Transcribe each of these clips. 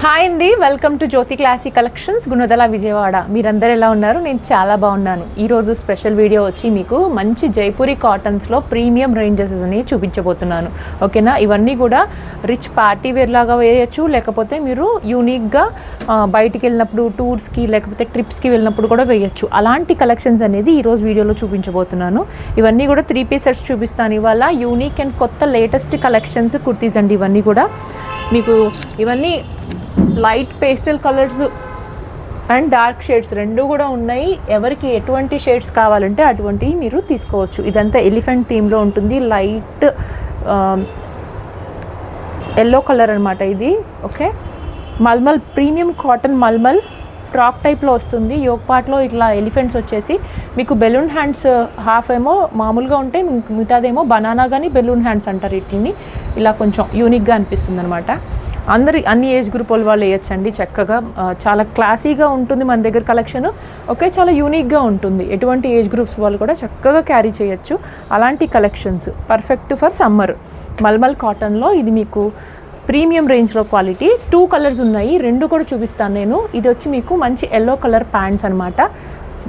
Hi అండి, welcome to Jyothi classy collections, Gunadala, Vijayawada. మీరందరూ ఎలా ఉన్నారు? నేను చాలా బాగున్నాను. ఈరోజు స్పెషల్ వీడియో వచ్చి మీకు మంచి జైపూరి కాటన్స్లో ప్రీమియం రేంజెస్ అని చూపించబోతున్నాను. ఓకేనా? ఇవన్నీ కూడా రిచ్ పార్టీ వేర్ లాగా వేయచ్చు, లేకపోతే మీరు యూనిక్గా బయటికి వెళ్ళినప్పుడు టూర్స్కి లేకపోతే ట్రిప్స్కి వెళ్ళినప్పుడు కూడా వేయచ్చు. అలాంటి కలెక్షన్స్ అనేది ఈరోజు వీడియోలో చూపించబోతున్నాను. ఇవన్నీ కూడా 3 పీస్ సెట్స్ చూపిస్తాను ఇవాళ. యూనిక్ అండ్ కొత్త లేటెస్ట్ కలెక్షన్స్ కుర్తీస్ అండి. ఇవన్నీ కూడా మీకు ఇవన్నీ light pastel colours and dark shades రెండు కూడా ఉన్నాయి. ఎవరికి ఎటువంటి షేడ్స్ కావాలంటే అటువంటివి మీరు తీసుకోవచ్చు. ఇదంతా ఎలిఫెంట్ థీమ్లో ఉంటుంది. లైట్ ఎల్లో కలర్ అనమాట ఇది. Okay, mulmul premium cotton mulmul frock టైప్లో వస్తుంది. యోక్ పార్ట్లో ఇట్లా ఎలిఫెంట్స్ వచ్చేసి మీకు బెలూన్ హ్యాండ్స్ హాఫ్ ఏమో మామూలుగా ఉంటే మిగతాదేమో బనానా కానీ బెలూన్ హ్యాండ్స్ అంటారు. వీటిని ఇలా కొంచెం యూనిక్గా అనిపిస్తుంది అనమాట. అన్ని ఏజ్ గ్రూప్ వాళ్ళు వేయచ్చండి చక్కగా. చాలా క్లాసీగా ఉంటుంది మన దగ్గర కలెక్షన్. ఓకే, చాలా యూనిక్గా ఉంటుంది. ఎటువంటి ఏజ్ గ్రూప్స్ వాళ్ళు కూడా చక్కగా క్యారీ చేయొచ్చు. అలాంటి collections perfect for summer. Mulmul కాటన్లో ఇది మీకు ప్రీమియం రేంజ్లో క్వాలిటీ. 2 కలర్స్ ఉన్నాయి, 2 కూడా చూపిస్తాను నేను. ఇది వచ్చి మీకు మంచి ఎల్లో కలర్ ప్యాంట్స్ అనమాట.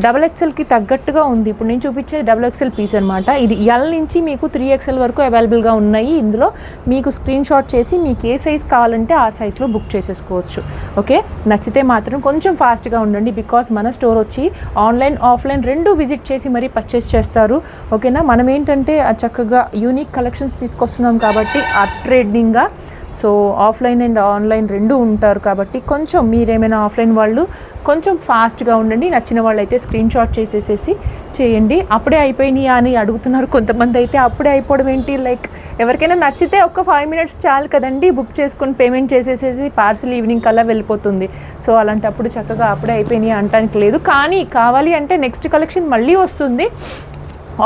XXLకి తగ్గట్టుగా ఉంది. ఇప్పుడు నేను చూపించే XXL పీస్ అనమాట. ఇది ఎల్ నుంచి మీకు 3XL వరకు అవైలబుల్గా ఉన్నాయి. ఇందులో మీకు స్క్రీన్ షాట్ చేసి మీకు ఏ సైజ్ కావాలంటే ఆ సైజ్లో బుక్ చేసేసుకోవచ్చు. ఓకే, నచ్చితే మాత్రం కొంచెం ఫాస్ట్గా ఉండండి. బికాస్ మన స్టోర్ వచ్చి ఆన్లైన్ ఆఫ్లైన్ 2 విజిట్ చేసి మరీ పర్చేస్ చేస్తారు. ఓకేనా? మనం ఏంటంటే చక్కగా యూనిక్ కలెక్షన్స్ తీసుకొస్తున్నాం కాబట్టి ట్రేడింగ్గా. సో ఆఫ్లైన్ అండ్ ఆన్లైన్ 2 ఉంటారు కాబట్టి కొంచెం మీరేమైనా ఆఫ్లైన్ వాళ్ళు కొంచెం ఫాస్ట్గా ఉండండి. నచ్చిన వాళ్ళు అయితే స్క్రీన్ షాట్ చేసేసేసి చేయండి. అప్పుడే అయిపోయినాయి అని అడుగుతున్నారు కొంతమంది అయితే. అప్పుడే అయిపోవడం ఏంటి, లైక్ ఎవరికైనా నచ్చితే ఒక 5 మినిట్స్ చాలు కదండి, బుక్ చేసుకొని పేమెంట్ చేసేసేసి పార్సల్ ఈవినింగ్ కల్లా వెళ్ళిపోతుంది. సో అలాంటప్పుడు చక్కగా అప్పుడే అయిపోయినాయి అనడానికి లేదు. కానీ కావాలి అంటే నెక్స్ట్ కలెక్షన్ మళ్ళీ వస్తుంది.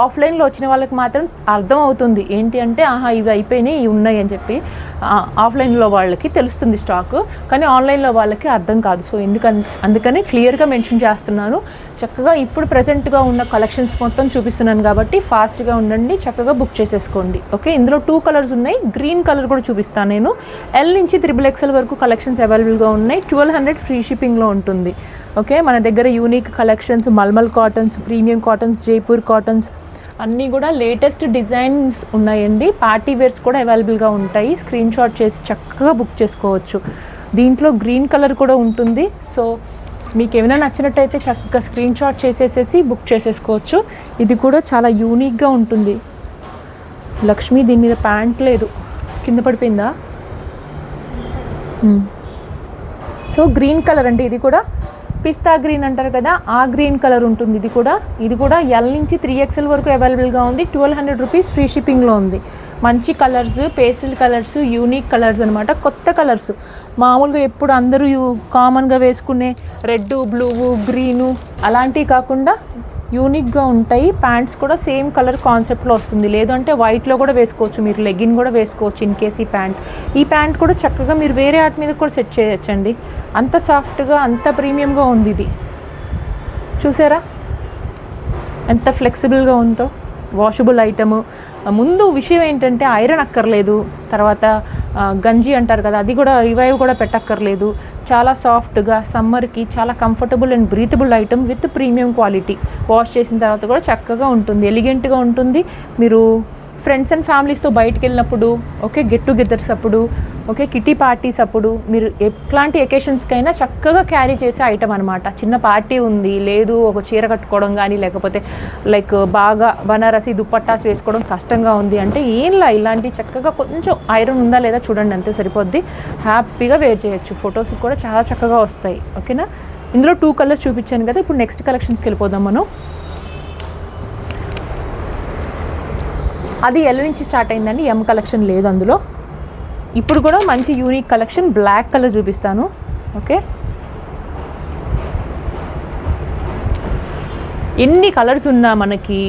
ఆఫ్లైన్లో వచ్చిన వాళ్ళకి మాత్రం అర్థం అవుతుంది ఏంటి అంటే ఇవి అయిపోయినాయి, ఇవి ఉన్నాయి అని చెప్పి. ఆఫ్లైన్లో వాళ్ళకి తెలుస్తుంది స్టాక్, కానీ ఆన్లైన్లో వాళ్ళకి అర్థం కాదు. సో అందుకని క్లియర్గా మెన్షన్ చేస్తున్నాను. చక్కగా ఇప్పుడు ప్రజెంట్గా ఉన్న కలెక్షన్స్ మొత్తం చూపిస్తున్నాను కాబట్టి ఫాస్ట్గా ఉండండి, చక్కగా బుక్ చేసేసుకోండి. ఓకే, ఇందులో 2 కలర్స్ ఉన్నాయి. గ్రీన్ కలర్ కూడా చూపిస్తాను నేను. ఎల్ నుంచి XXL వరకు కలెక్షన్స్ అవైలబుల్గా ఉన్నాయి. 1200 ఫ్రీ షిప్పింగ్లో ఉంటుంది. ఓకే, మన దగ్గర unique collections, mulmul cottons, premium cottons, Jaipur cottons అన్నీ కూడా లేటెస్ట్ డిజైన్స్ ఉన్నాయండి. పార్టీ వేర్స్ కూడా అవైలబుల్గా ఉంటాయి. స్క్రీన్ షాట్ చేసి చక్కగా బుక్ చేసుకోవచ్చు. దీంట్లో గ్రీన్ కలర్ కూడా ఉంటుంది. సో మీకు ఏమైనా నచ్చినట్టయితే చక్కగా స్క్రీన్ షాట్ చేసేసేసి బుక్ చేసేసుకోవచ్చు. ఇది కూడా చాలా యూనిక్గా ఉంటుంది. లక్ష్మి, దీని మీద ప్యాంట్ లేదు, కింద పడిపోయిందా? సో గ్రీన్ కలర్ అండి. ఇది కూడా పిస్తా గ్రీన్ అంటారు కదా, ఆ గ్రీన్ కలర్ ఉంటుంది. ఇది కూడా ఎల్ నుంచి 3XL వరకు అవైలబుల్గా ఉంది. 1200 రూపీస్ ఫ్రీ షిప్పింగ్లో ఉంది. మంచి colours, pastel colours, unique colours అనమాట. కొత్త కలర్స్, మామూలుగా ఎప్పుడు అందరూ కామన్గా వేసుకునే రెడ్, బ్లూ, గ్రీను అలాంటివి కాకుండా యూనిక్గా ఉంటాయి. ప్యాంట్స్ కూడా సేమ్ కలర్ కాన్సెప్ట్లో వస్తుంది. లేదంటే వైట్లో కూడా వేసుకోవచ్చు, మీరు లెగిన్ కూడా వేసుకోవచ్చు ఇన్ కేస్. ఈ ప్యాంట్ కూడా చక్కగా మీరు వేరే వాటి మీద కూడా సెట్ చేయొచ్చండి. అంత సాఫ్ట్గా, అంత ప్రీమియంగా ఉంది. ఇది చూసారా ఎంత ఫ్లెక్సిబుల్గా ఉందో. Washable item. ముందు విషయం ఏంటంటే ఐరన్ అక్కర్లేదు. తర్వాత గంజి అంటారు కదా, అది కూడా ఇవి కూడా పెట్టక్కర్లేదు. చాలా సాఫ్ట్గా సమ్మర్కి చాలా comfortable and breathable item with premium quality. Wash చేసిన తర్వాత కూడా చక్కగా ఉంటుంది, ఎలిగెంట్గా ఉంటుంది. మీరు ఫ్రెండ్స్ అండ్ ఫ్యామిలీస్తో బయటకు వెళ్ళినప్పుడు, ఓకే, గెట్ టుగెదర్స్ అప్పుడు, ఓకే, కిటీ పార్టీస్ అప్పుడు, మీరు ఎట్లాంటి ఎకేషన్స్కైనా చక్కగా క్యారీ చేసే ఐటమ్ అనమాట. చిన్న పార్టీ ఉంది, లేదు ఒక చీర కట్టుకోవడం కానీ, లేకపోతే లైక్ బాగా బనారసి దుప్పట్టాస్ వేసుకోవడం కష్టంగా ఉంది అంటే ఇలాంటి చక్కగా కొంచెం ఐరన్ ఉందా లేదా చూడండి, అంతే సరిపోద్ది. హ్యాపీగా వేర్ చేయొచ్చు. ఫొటోస్ కూడా చాలా చక్కగా వస్తాయి. ఓకేనా? ఇందులో 2 కలర్స్ చూపించాను కదా. ఇప్పుడు నెక్స్ట్ కలెక్షన్స్కి వెళ్ళిపోదాం మనం. అది ఎల్ నుంచి స్టార్ట్ అయిందండి, ఎం కలెక్షన్ లేదు అందులో. ఇప్పుడు కూడా మంచి యూనిక్ కలెక్షన్ బ్లాక్ కలర్ చూపిస్తాను. ఓకే, ఎన్ని కలర్స్ ఉన్నా మనకి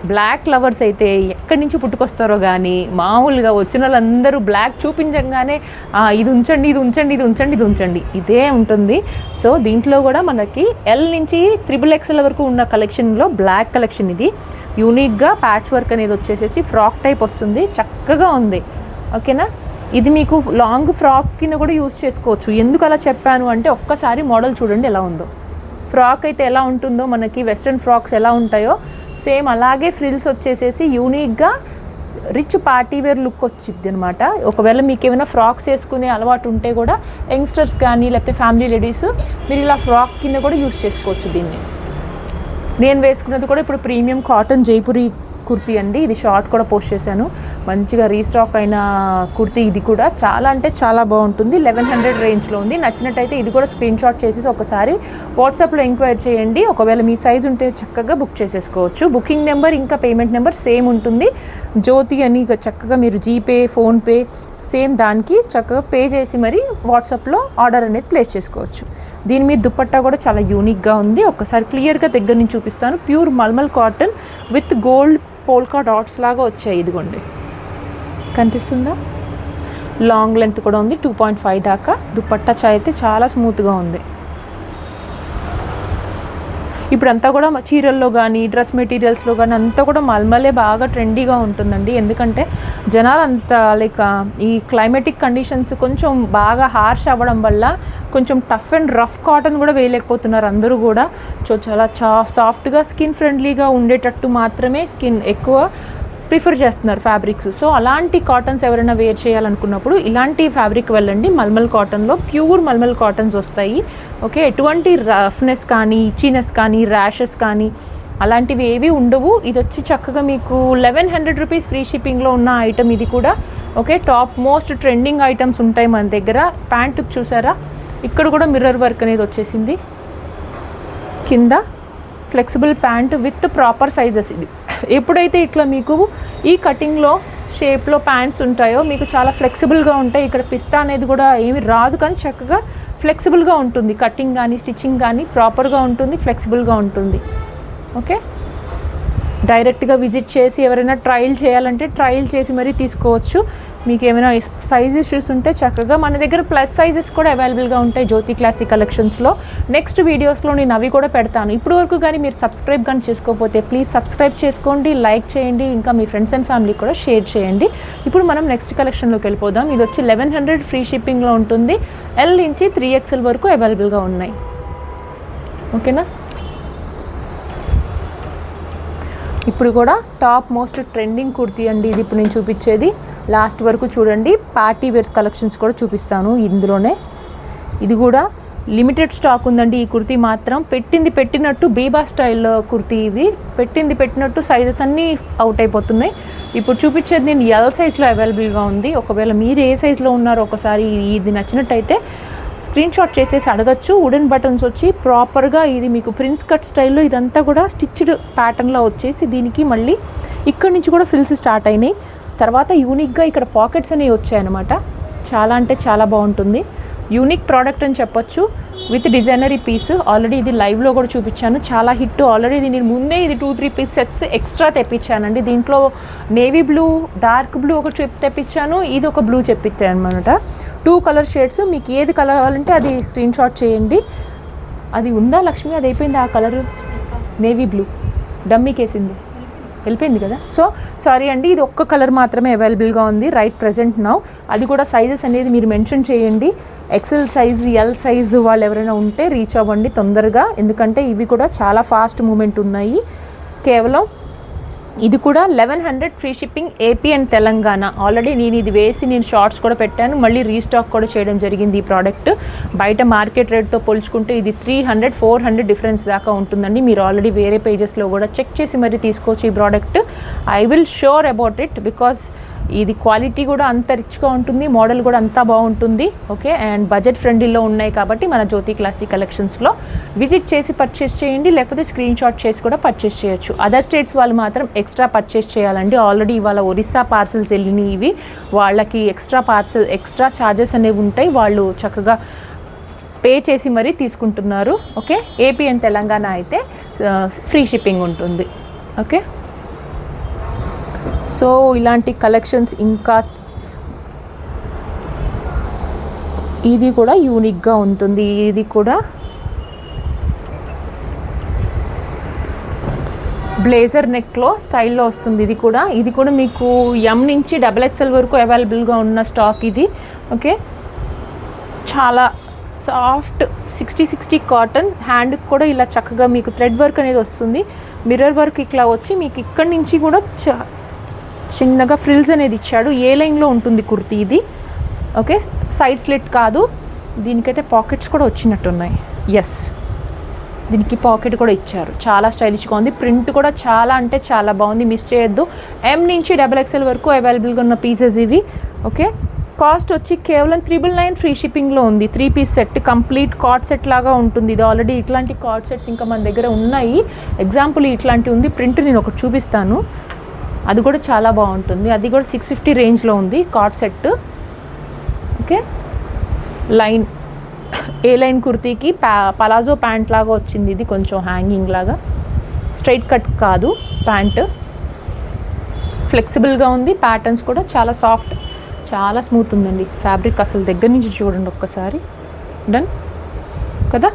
బ్లాక్ లవర్స్ అయితే ఎక్కడి నుంచి పుట్టుకొస్తారో కానీ, మామూలుగా వచ్చిన వాళ్ళందరూ బ్లాక్ చూపించగానే ఇది ఉంచండి, ఇది ఉంచండి, ఇది ఉంచండి, ఇది ఉంచండి, ఇదే ఉంటుంది. సో దీంట్లో కూడా మనకి ఎల్ నుంచి XXL వరకు ఉన్న కలెక్షన్లో బ్లాక్ కలెక్షన్ ఇది. యూనిక్గా ప్యాచ్ వర్క్ అనేది వచ్చేసేసి ఫ్రాక్ టైప్ వస్తుంది, చక్కగా ఉంది. ఓకేనా? ఇది మీకు లాంగ్ ఫ్రాక్ కింద కూడా యూస్ చేసుకోవచ్చు. ఎందుకు అలా చెప్పాను అంటే ఒక్కసారి మోడల్ చూడండి ఎలా ఉందో. ఫ్రాక్ అయితే ఎలా ఉంటుందో మనకి వెస్ట్రన్ ఫ్రాక్స్ ఎలా ఉంటాయో సేమ్ అలాగే ఫ్రిల్స్ వచ్చేసేసి యూనిక్గా రిచ్ పార్టీ వేర్ లుక్ వచ్చింది అనమాట. ఒకవేళ మీకు ఏమైనా ఫ్రాక్స్ వేసుకునే అలవాటు ఉంటే కూడా యంగ్స్టర్స్ కానీ లేకపోతే ఫ్యామిలీ లేడీస్ మీరు ఇలా ఫ్రాక్ కింద కూడా యూస్ చేసుకోవచ్చు దీన్ని. నేను వేసుకున్నది కూడా ఇప్పుడు ప్రీమియం కాటన్ జైపూరి కుర్తీ అండి. ఇది షార్ట్ కూడా పోస్ట్ చేశాను. మంచిగా రీస్టాక్ అయిన కుర్తీ. ఇది కూడా చాలా అంటే చాలా బాగుంటుంది. 1100 రేంజ్లో ఉంది. నచ్చినట్టయితే ఇది కూడా స్క్రీన్ షాట్ చేసేసి ఒకసారి వాట్సాప్లో ఎంక్వైరీ చేయండి. ఒకవేళ మీ సైజ్ ఉంటే చక్కగా బుక్ చేసేసుకోవచ్చు. బుకింగ్ నెంబర్ ఇంకా పేమెంట్ నెంబర్ సేమ్ ఉంటుంది. జ్యోతి అని చక్కగా మీరు జీపే ఫోన్పే సేమ్ దానికి చక్కగా పే చేసి మరి వాట్సాప్లో ఆర్డర్ అనేది ప్లేస్ చేసుకోవచ్చు. దీని మీద దుపట్టా కూడా చాలా యూనిక్గా ఉంది. ఒకసారి క్లియర్గా దగ్గర నుంచి చూపిస్తాను. Pure mulmul cotton with gold polka dots లాగా వచ్చాయి. ఇదిగోండి కనిపిస్తుందా? లాంగ్ లెంత్ కూడా ఉంది 2.5 దాకా. దుపట్టా అయితే చాలా స్మూత్గా ఉంది. ఇప్పుడంతా కూడా చీరల్లో కానీ డ్రెస్ మెటీరియల్స్లో కానీ అంతా కూడా మల్మలే బాగా ట్రెండీగా ఉంటుందండి. ఎందుకంటే జనాలు అంతా లైక్ ఈ క్లైమేటిక్ కండిషన్స్ కొంచెం బాగా హార్ష్ అవ్వడం వల్ల కొంచెం టఫ్ అండ్ రఫ్ కాటన్ కూడా వేయలేకపోతున్నారు అందరూ కూడా. సో చాలా సాఫ్ట్గా స్కిన్ ఫ్రెండ్లీగా ఉండేటట్టు మాత్రమే స్కిన్ ఎక్కువ ప్రిఫర్ చేస్తున్నారు ఫ్యాబ్రిక్స్. సో అలాంటి కాటన్స్ ఎవరైనా వేర్ చేయాలనుకున్నప్పుడు ఇలాంటి ఫ్యాబ్రిక్ వెళ్ళండి. మల్మల్ కాటన్లో ప్యూర్ మల్మల్ కాటన్స్ వస్తాయి. ఓకే, ఎటువంటి రఫ్నెస్ కానీ ఇచ్చినెస్ కానీ ర్యాషెస్ కానీ అలాంటివి ఏవి ఉండవు. ఇది వచ్చి చక్కగా మీకు 1100 రూపీస్ ఫ్రీ షిప్పింగ్లో ఉన్న ఐటమ్ ఇది కూడా. Okay, top most trending items ఉంటాయి మన దగ్గర. ప్యాంటు చూసారా, ఇక్కడ కూడా మిర్రర్ వర్క్ అనేది వచ్చేసింది. కింద flexible pant with proper sizes. ఇది ఎప్పుడైతే ఇట్లా మీకు ఈ కటింగ్లో షేప్లో ప్యాంట్స్ ఉంటాయో మీకు చాలా ఫ్లెక్సిబుల్గా ఉంటాయి. ఇక్కడ పిస్తా అనేది కూడా ఏమి రాదు కానీ చక్కగా ఫ్లెక్సిబుల్గా ఉంటుంది. కటింగ్ కానీ స్టిచ్చింగ్ కానీ ప్రాపర్గా ఉంటుంది, ఫ్లెక్సిబుల్గా ఉంటుంది. ఓకే, డైరెక్ట్గా విజిట్ చేసి ఎవరైనా ట్రయల్ చేయాలంటే ట్రయల్ చేసి మరీ తీసుకోవచ్చు. మీకు ఏమైనా సైజ్ ఇష్యూస్ ఉంటే చక్కగా మన దగ్గర ప్లస్ సైజెస్ కూడా అవైలబుల్గా ఉంటాయి జ్యోతి క్లాసిక్ కలెక్షన్స్లో. నెక్స్ట్ వీడియోస్లో నేను అవి కూడా పెడతాను. ఇప్పుడు వరకు కానీ మీరు సబ్స్క్రైబ్ కానీ చేసుకోకపోతే ప్లీజ్ సబ్స్క్రైబ్ చేసుకోండి, లైక్ చేయండి, ఇంకా మీ ఫ్రెండ్స్ అండ్ ఫ్యామిలీ కూడా షేర్ చేయండి. ఇప్పుడు మనం నెక్స్ట్ కలెక్షన్లోకి వెళ్ళిపోదాం. ఇది వచ్చి 1100 ఫ్రీ షిప్పింగ్లో ఉంటుంది. L నుంచి 3XL వరకు అవైలబుల్గా ఉన్నాయి. ఓకేనా, ఇప్పుడు కూడా టాప్ మోస్ట్ ట్రెండింగ్ కుర్తీ అండి ఇది. ఇప్పుడు నేను చూపించేది లాస్ట్ వరకు చూడండి. పార్టీ వేర్స్ కలెక్షన్స్ కూడా చూపిస్తాను ఇందులోనే. ఇది కూడా లిమిటెడ్ స్టాక్ ఉందండి. ఈ కుర్తీ మాత్రం పెట్టినట్టు బీబా స్టైల్లో కుర్తీ. ఇది పెట్టినట్టు సైజెస్ అన్నీ అవుట్ అయిపోతున్నాయి. ఇప్పుడు చూపించేది నేను L సైజ్లో అవైలబుల్గా ఉంది. ఒకవేళ మీరు ఏ సైజ్లో ఉన్నారో ఒకసారి ఇది నచ్చినట్టయితే స్క్రీన్ షాట్ చేసేసి అడగచ్చు. వుడెన్ బటన్స్ వచ్చి ప్రాపర్గా ఇది మీకు ప్రిన్స్ కట్ స్టైల్లో ఇదంతా కూడా స్టిచ్డ్ ప్యాటర్న్లో వచ్చేసి దీనికి మళ్ళీ ఇక్కడ నుంచి కూడా ఫ్రిల్స్ స్టార్ట్ అయినాయి. తర్వాత యూనిక్గా ఇక్కడ పాకెట్స్ అనేవి వచ్చాయన్నమాట. చాలా అంటే చాలా బాగుంటుంది. యూనిక్ ప్రోడక్ట్ అని చెప్పొచ్చు విత్ డిజైనరీ పీస్. ఆల్రెడీ ఇది లైవ్లో కూడా చూపించాను, చాలా హిట్. ఆల్రెడీ దీని ముందే ఇది 2-3 పీస్ సెట్స్ ఎక్స్ట్రా తెప్పించానండి. దీంట్లో నేవీ బ్లూ, డార్క్ బ్లూ ఒకటి తెప్పించాను, ఇది ఒక బ్లూ తెప్పించాను అనమాట. 2 కలర్ షేడ్స్. మీకు ఏది కలర్ కావాలంటే అది స్క్రీన్ షాట్ చేయండి. అది ఉందా లక్ష్మి? అది అయిపోయింది ఆ కలరు. నేవీ బ్లూ డమ్మీకేసింది, వెళ్ళిపోయింది కదా. సో సారీ అండి, ఇది ఒక్క కలర్ మాత్రమే అవైలబుల్గా ఉంది రైట్ ప్రెజెంట్ నౌ. అది కూడా సైజెస్ అనేది మీరు మెన్షన్ చేయండి. XL సైజ్, L సైజు వాళ్ళు ఎవరైనా ఉంటే రీచ్ అవ్వండి తొందరగా, ఎందుకంటే ఇవి కూడా చాలా ఫాస్ట్ మూమెంట్ ఉన్నాయి. కేవలం ఇది కూడా 1100 free shipping AP and Telangana. Already నేను ఇది వేసి నేను షార్ట్స్ కూడా పెట్టాను, మళ్ళీ రీస్టాక్ కూడా చేయడం జరిగింది. ఈ ప్రోడక్ట్ బయట మార్కెట్ రేట్తో పోల్చుకుంటే ఇది 300-400 డిఫరెన్స్ దాకా ఉంటుందండి. మీరు ఆల్రెడీ వేరే పేజెస్లో కూడా చెక్ చేసి మరీ తీసుకోవచ్చు ఈ product. I will sure about it because ఇది క్వాలిటీ కూడా అంత రిచ్గా ఉంటుంది, మోడల్ కూడా అంతా బాగుంటుంది. ఓకే, అండ్ బడ్జెట్ ఫ్రెండ్లీలో ఉన్నాయి కాబట్టి మన జ్యోతి క్లాసిక్ కలెక్షన్స్లో విజిట్ చేసి పర్చేస్ చేయండి, లేకపోతే స్క్రీన్ షాట్ చేసి కూడా పర్చేస్ చేయొచ్చు. అదర్ స్టేట్స్ వాళ్ళు మాత్రం ఎక్స్ట్రా పర్చేస్ చేయాలండి. ఆల్రెడీ ఇవాళ ఒరిస్సా పార్సల్స్ వెళ్ళినాయి. ఇవి వాళ్ళకి ఎక్స్ట్రా ఛార్జెస్ అనేవి ఉంటాయి, వాళ్ళు చక్కగా పే చేసి మరీ తీసుకుంటున్నారు. ఓకే, ఏపీ అండ్ తెలంగాణ అయితే ఫ్రీ షిప్పింగ్ ఉంటుంది. ఓకే, సో ఇలాంటి కలెక్షన్స్ ఇంకా ఇది కూడా యూనిక్గా ఉంటుంది. ఇది కూడా బ్లేజర్ నెక్లో స్టైల్లో వస్తుంది. ఇది కూడా మీకు ఎం నుంచి XXL వరకు అవైలబుల్గా ఉన్న స్టాక్ ఇది. ఓకే, చాలా సాఫ్ట్ 60 కాటన్. హ్యాండ్కి కూడా ఇలా చక్కగా మీకు థ్రెడ్ వర్క్ అనేది వస్తుంది. మిర్రర్ వర్క్ ఇట్లా వచ్చి మీకు ఇక్కడి నుంచి కూడా చిన్నగా ఫ్రిల్స్ అనేది ఇచ్చాడు. ఏ లైన్లో ఉంటుంది కుర్తీ ఇది. ఓకే, సైడ్ స్లిట్ కాదు, దీనికైతే పాకెట్స్ కూడా వచ్చినట్టున్నాయి. ఎస్, దీనికి పాకెట్ కూడా ఇచ్చారు. చాలా స్టైలిష్గా ఉంది. ప్రింట్ కూడా చాలా అంటే చాలా బాగుంది, మిస్ చేయొద్దు. ఎం నుంచి XXL వరకు అవైలబుల్గా ఉన్న పీసెస్ ఇవి. ఓకే, కాస్ట్ వచ్చి కేవలం 999 ఫ్రీ షిప్పింగ్లో ఉంది. 3 piece set, complete co-ord set లాగా ఉంటుంది. ఇది ఆల్రెడీ ఇట్లాంటి కార్డ్ సెట్స్ ఇంకా మన దగ్గర ఉన్నాయి. ఎగ్జాంపుల్ ఇట్లాంటి ఉంది. ప్రింట్ నేను ఒకటి చూపిస్తాను, అది కూడా చాలా బాగుంటుంది. అది కూడా 650 రేంజ్లో ఉంది కార్డ్ సెట్. ఓకే, లైన్ ఏ లైన్ కుర్తీకి పలాజో ప్యాంట్ లాగా వచ్చింది. ఇది కొంచెం హ్యాంగింగ్ లాగా, స్ట్రైట్ కట్ కాదు ప్యాంట్. ఫ్లెక్సిబుల్గా ఉంది. ప్యాటర్న్స్ కూడా చాలా సాఫ్ట్, చాలా స్మూత్ ఉందండి ఫ్యాబ్రిక్. అసలు దగ్గర నుంచి చూడండి ఒక్కసారి. డన్ కదా.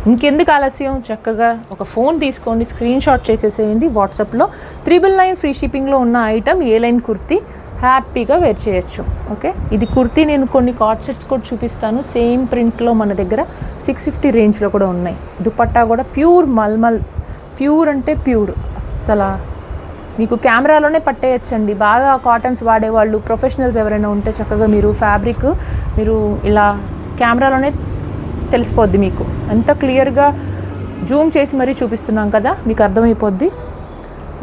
ఇంకెందుకు ఆలస్యం, చక్కగా ఒక ఫోన్ తీసుకోండి, స్క్రీన్ షాట్ చేసేసేయండి వాట్సాప్లో. 999 ఫ్రీ షిప్పింగ్లో ఉన్న ఐటమ్ ఏ లైన్ కుర్తీ హ్యాపీగా వేర్ చేయొచ్చు. ఓకే, ఇది కుర్తీ నేను కొన్ని కార్డ్ సెట్స్ కూడా చూపిస్తాను. సేమ్ ప్రింట్లో మన దగ్గర 650 రేంజ్లో కూడా ఉన్నాయి. దుపట్టా కూడా ప్యూర్ మల్మల్, ప్యూర్ అంటే ప్యూర్. అస్సలు మీకు కెమెరాలోనే పట్టేయచ్చండి. బాగా కాటన్స్ వాడేవాళ్ళు, ప్రొఫెషనల్స్ ఎవరైనా ఉంటే చక్కగా మీరు ఫ్యాబ్రిక్ మీరు ఇలా కెమెరాలోనే తెలిసిపోద్ది మీకు. ఎంత క్లియర్గా జూమ్ చేసి మరీ చూపిస్తున్నాం కదా, మీకు అర్థమైపోద్ది.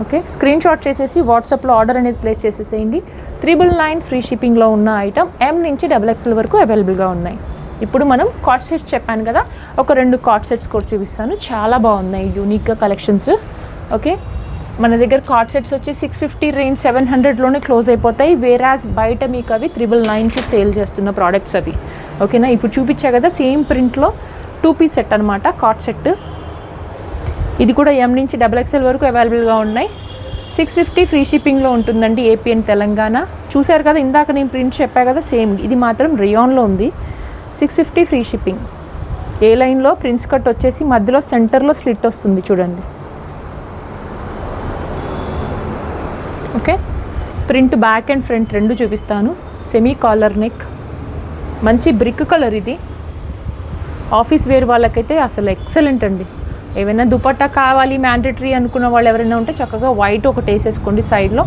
ఓకే, స్క్రీన్ షాట్ చేసేసి వాట్సాప్లో ఆర్డర్ అనేది ప్లేస్ చేసేసేయండి. 999 ఫ్రీ షిప్పింగ్లో ఉన్న ఐటమ్ ఎం నుంచి XXL వరకు అవైలబుల్గా ఉన్నాయి. ఇప్పుడు మనం కార్డ్ సెట్స్ చెప్పాను కదా, ఒక 2 కార్డ్ సెట్స్ కూడా చూపిస్తాను. చాలా బాగున్నాయి, యూనిక్గా కలెక్షన్స్. ఓకే, మన దగ్గర కార్డ్ సెట్స్ వచ్చి 650 రేంజ్ 700లోనే క్లోజ్ అయిపోతాయి. వేరాజ్ బయట మీకు అవి 999కి సేల్ చేస్తున్న ప్రోడక్ట్స్ అవి. ఓకేనా, ఇప్పుడు చూపించా కదా సేమ్ ప్రింట్లో 2 పీస్ సెట్ అనమాట కార్డ్ సెట్. ఇది కూడా ఎం నుంచి XXL వరకు అవైలబుల్గా ఉన్నాయి. 650 ఫ్రీ షిప్పింగ్లో ఉంటుందండి, ఏపీ అండ్ తెలంగాణ. చూశారు కదా ఇందాక నేను ప్రింట్ చెప్పా కదా, సేమ్ ఇది మాత్రం రియాన్లో ఉంది. 650 ఫ్రీ షిప్పింగ్. ఏ లైన్లో ప్రిన్స్ కట్ వచ్చేసి మధ్యలో సెంటర్లో స్లిట్ వస్తుంది చూడండి. Okay, print back and front రెండు చూపిస్తాను. సెమీ కాలర్ నెక్, మంచి బ్రిక్ కలర్. ఇది ఆఫీస్ వేర్ వాళ్ళకైతే అసలు ఎక్సలెంట్ అండి. ఏమైనా దుపట్టా కావాలి మ్యాండేటరీ అనుకున్న వాళ్ళు ఎవరైనా ఉంటే చక్కగా వైట్ ఒకటి వేసేసుకోండి సైడ్లో,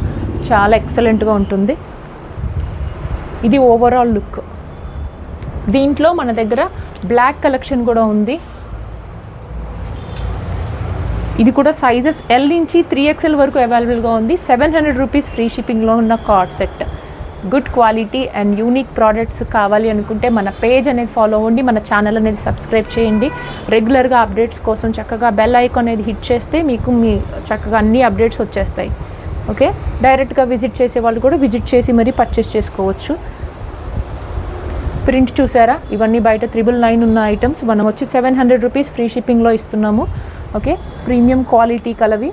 చాలా ఎక్సలెంట్గా ఉంటుంది. ఇది ఓవరాల్ లుక్. దీంట్లో మన దగ్గర బ్లాక్ కలెక్షన్ కూడా ఉంది. ఇది కూడా సైజెస్ ఎల్ నుంచి 3XL వరకు అవైలబుల్గా ఉంది. 700 రూపీస్ ఫ్రీ షిప్పింగ్లో ఉన్న card set. Good quality and unique products కావాలి అనుకుంటే మన పేజ్ అనేది ఫాలో అవ్వండి, మన ఛానల్ అనేది సబ్స్క్రైబ్ చేయండి. రెగ్యులర్గా అప్డేట్స్ కోసం చక్కగా బెల్ ఐకాన్ అనేది హిట్ చేస్తే మీకు చక్కగా అన్ని అప్డేట్స్ వచ్చేస్తాయి. ఓకే, డైరెక్ట్గా విజిట్ చేసే వాళ్ళు కూడా విజిట్ చేసి మరీ పర్చేస్ చేసుకోవచ్చు. ప్రింట్ చూసారా, ఇవన్నీ బయట 999 ఉన్న ఐటమ్స్ మనం వచ్చి 700 రూపీస్ ఫ్రీ షిప్పింగ్లో ఇస్తున్నాము. ఓకే, ప్రీమియం క్వాలిటీ కలవి.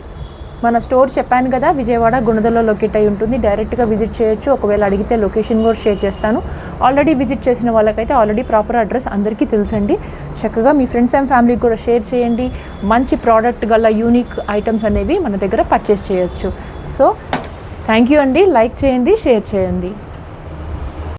మన స్టోర్ చెప్పాను కదా, విజయవాడ గుణదల్లో లొకేట్ అయి ఉంటుంది. డైరెక్ట్గా విజిట్ చేయొచ్చు. ఒకవేళ అడిగితే లొకేషన్ కూడా షేర్ చేస్తాను. ఆల్రెడీ విజిట్ చేసిన వాళ్ళకైతే ఆల్రెడీ ప్రాపర్ అడ్రస్ అందరికీ తెలుసండి. చక్కగా మీ ఫ్రెండ్స్ అండ్ ఫ్యామిలీకి కూడా షేర్ చేయండి. మంచి ప్రోడక్ట్ గల యూనిక్ ఐటమ్స్ అనేవి మన దగ్గర పర్చేస్ చేయొచ్చు. సో థ్యాంక్ యూ అండి. లైక్ చేయండి, షేర్ చేయండి.